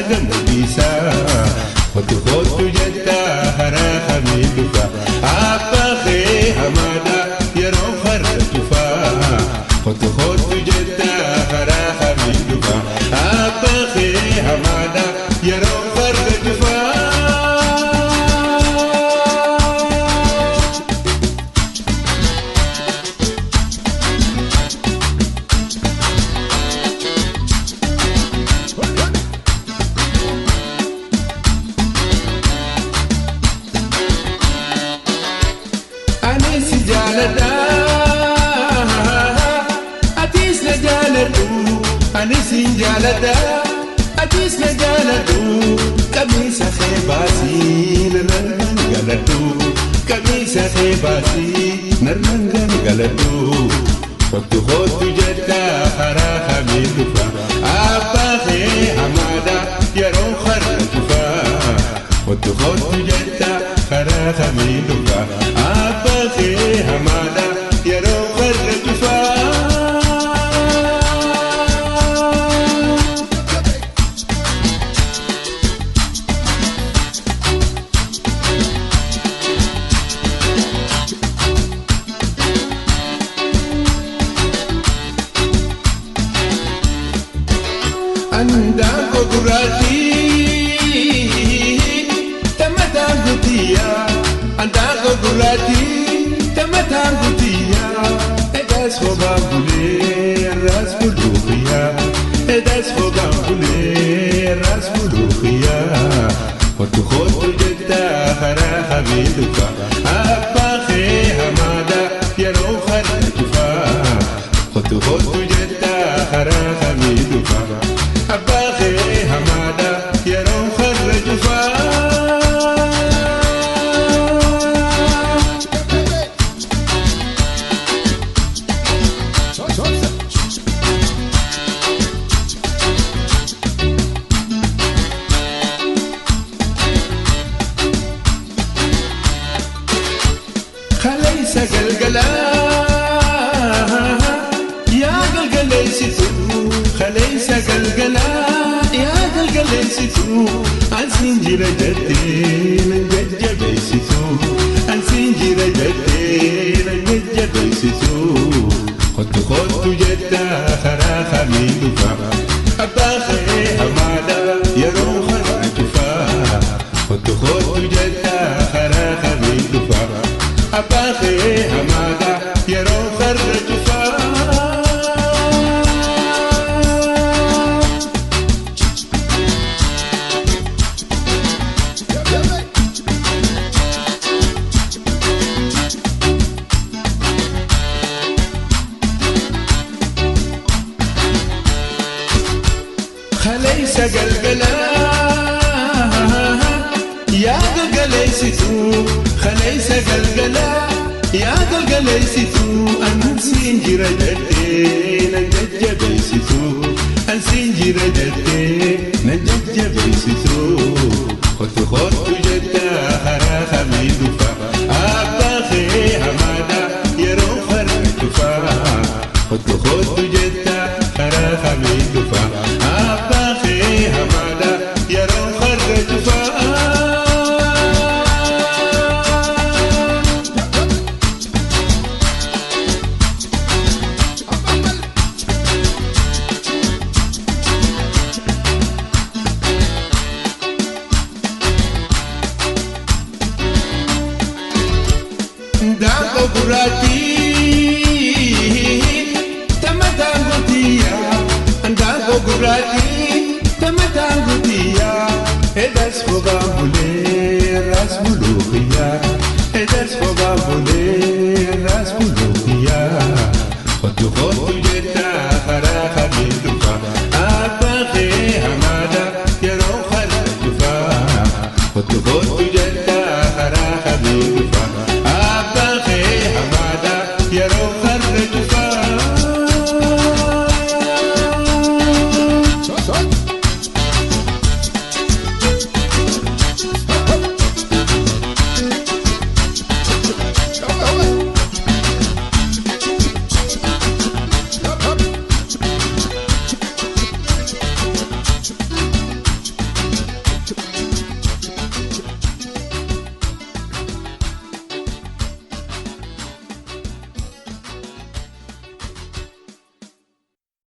gammachiisa kottu jetta haraa kamii dhufa abbaa kee hamaadha yeroo farda tufa kottu jetta haraa kamii dhufa abbaa kee hamaadha yeroo farda tufa. Anisi jalada, atis na jaladu. Anisi jalada, atis na jaladu. Kamisa khebasi, narangan galadu. Kamisa khebasi, narangan galadu. Kottu jetta hara hamidufa. Abba khe hamada yaro kharna tufa. Kottu jetta hara hamidufa. Abba khe hamada yaro kharna tufa. Anda ko gurati tamatang gutiya anda ko gurati tamatang gutiya edas ko bambule ras bulukhia edas ko bambule ras bulukhia kottu jetta hara hamiduka abba khe hamada yaro kharna tufa kottu jetta hara hamiduka abba khe hamada yaro kharna tufa. Khalaysa galgala ya galgalaysitu khalaysa galgala ya galgalaysitu ansinjira jatte nanjajjabaysitu ansinjira jatte nanjajjabaysitu kottu jetta hara hamidufa abba khe hamada yaro kharna tufa kottu jetta hara hamidufa abba khe hamada yaro kharna tufa. Khalaysa galgala ya galgalaysitu khalaysa galgala ya galgalaysitu ansinjira jatte nanjajjabaysitu ansinjira jatte nanjajjabaysitu kottu jetta hara hamidufa abba khe hamada yaro kharna tufa kottu jetta hara hamidufa abba khe hamada yaro kharna tufa. Dago gurati tamatang gutiya dago gurati tamatang gutiya edas ko bambule ras bulukhia edas ko bambule